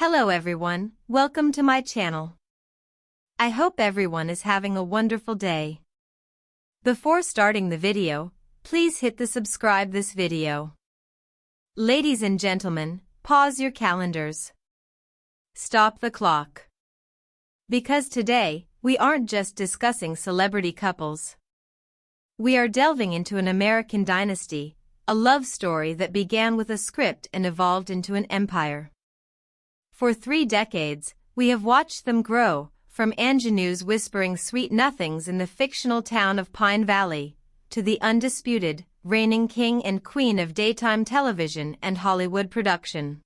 Hello everyone, welcome to my channel. I hope everyone is having a wonderful day. Before starting the video, please hit the subscribe this video. Ladies and gentlemen, pause your calendars. Stop the clock. Because today, we aren't just discussing celebrity couples. We are delving into an American dynasty, a love story that began with a script and evolved into an empire. For 3 decades, we have watched them grow, from ingenues whispering sweet nothings in the fictional town of Pine Valley, to the undisputed, reigning king and queen of daytime television and Hollywood production.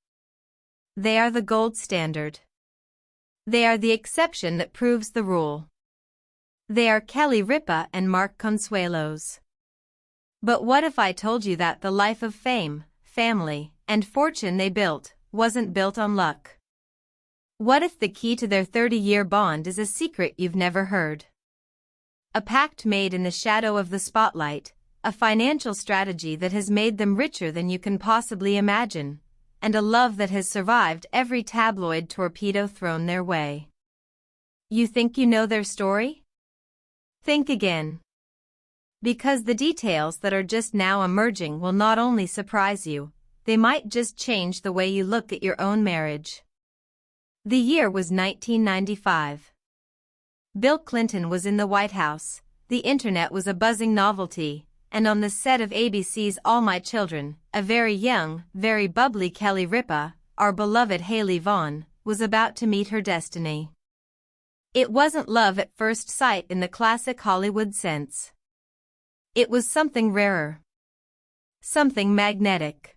They are the gold standard. They are the exception that proves the rule. They are Kelly Ripa and Mark Consuelos. But what if I told you that the life of fame, family, and fortune they built wasn't built on luck? What if the key to their 30-year bond is a secret you've never heard? A pact made in the shadow of the spotlight, a financial strategy that has made them richer than you can possibly imagine, and a love that has survived every tabloid torpedo thrown their way. You think you know their story? Think again. Because the details that are just now emerging will not only surprise you, they might just change the way you look at your own marriage. The year was 1995. Bill Clinton was in the White House, the internet was a buzzing novelty, and on the set of ABC's All My Children, a very young, very bubbly Kelly Ripa, our beloved Hailey Vaughn, was about to meet her destiny. It wasn't love at first sight in the classic Hollywood sense. It was something rarer. Something magnetic.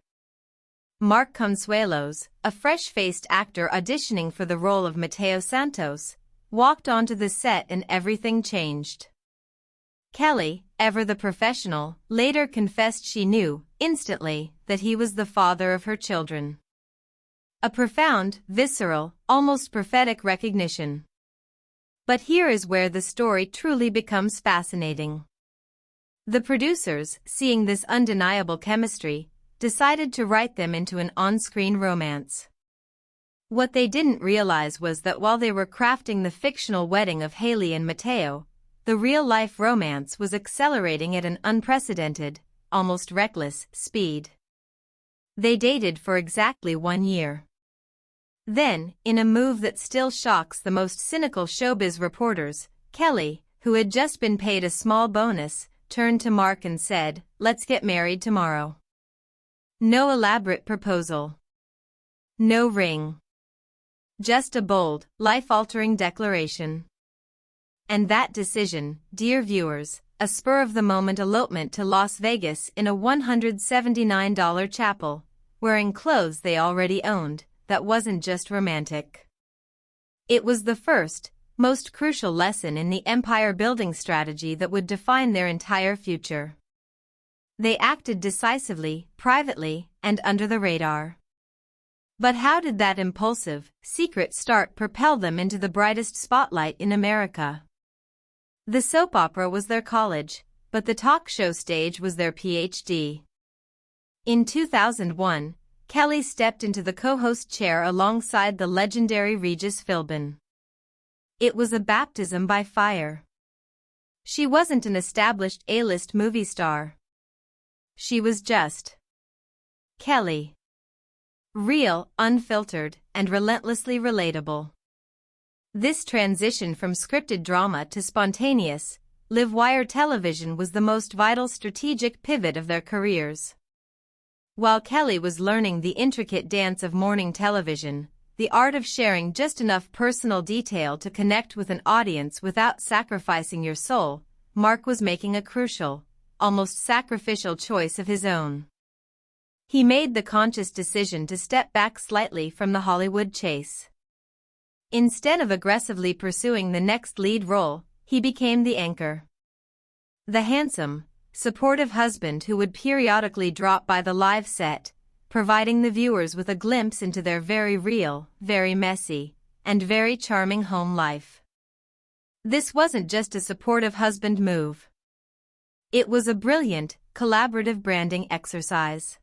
Mark Consuelos, a fresh-faced actor auditioning for the role of Mateo Santos, walked onto the set and everything changed. Kelly, ever the professional, later confessed she knew, instantly, that he was the father of her children. A profound, visceral, almost prophetic recognition. But here is where the story truly becomes fascinating. The producers, seeing this undeniable chemistry, decided to write them into an on-screen romance. What they didn't realize was that while they were crafting the fictional wedding of Hailey and Mateo, the real-life romance was accelerating at an unprecedented, almost reckless, speed. They dated for exactly 1 year. Then, in a move that still shocks the most cynical showbiz reporters, Kelly, who had just been paid a small bonus, turned to Mark and said, "Let's get married tomorrow." No elaborate proposal. No ring. Just a bold, life-altering declaration. And that decision, dear viewers, a spur-of-the-moment elopement to Las Vegas in a $179 chapel, wearing clothes they already owned, that wasn't just romantic. It was the first, most crucial lesson in the empire-building strategy that would define their entire future. They acted decisively, privately, and under the radar. But how did that impulsive, secret start propel them into the brightest spotlight in America? The soap opera was their college, but the talk show stage was their PhD. In 2001, Kelly stepped into the co-host chair alongside the legendary Regis Philbin. It was a baptism by fire. She wasn't an established A-list movie star. She was just Kelly. Real, unfiltered, and relentlessly relatable. This transition from scripted drama to spontaneous, live-wire television was the most vital strategic pivot of their careers. While Kelly was learning the intricate dance of morning television, the art of sharing just enough personal detail to connect with an audience without sacrificing your soul, Mark was making a crucial, almost sacrificial choice of his own. He made the conscious decision to step back slightly from the Hollywood chase. Instead of aggressively pursuing the next lead role, he became the anchor. The handsome, supportive husband who would periodically drop by the live set, providing the viewers with a glimpse into their very real, very messy, and very charming home life. This wasn't just a supportive husband move. It was a brilliant, collaborative branding exercise.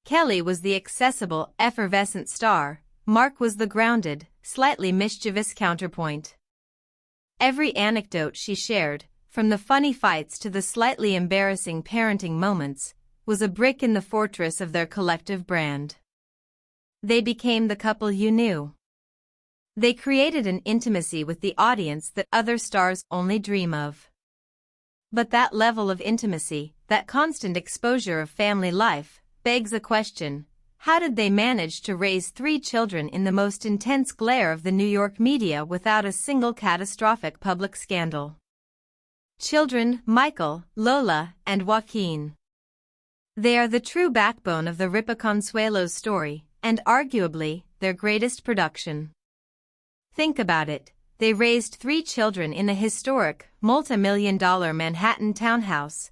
Kelly was the accessible, effervescent star, Mark was the grounded, slightly mischievous counterpoint. Every anecdote she shared, from the funny fights to the slightly embarrassing parenting moments, was a brick in the fortress of their collective brand. They became the couple you knew. They created an intimacy with the audience that other stars only dream of. But that level of intimacy, that constant exposure of family life, begs a question: how did they manage to raise 3 children in the most intense glare of the New York media without a single catastrophic public scandal? Children: Michael, Lola, and Joaquin. They are the true backbone of the Ripa Consuelos story, and arguably, their greatest production. Think about it, they raised 3 children in a historic, multi-million-dollar Manhattan townhouse,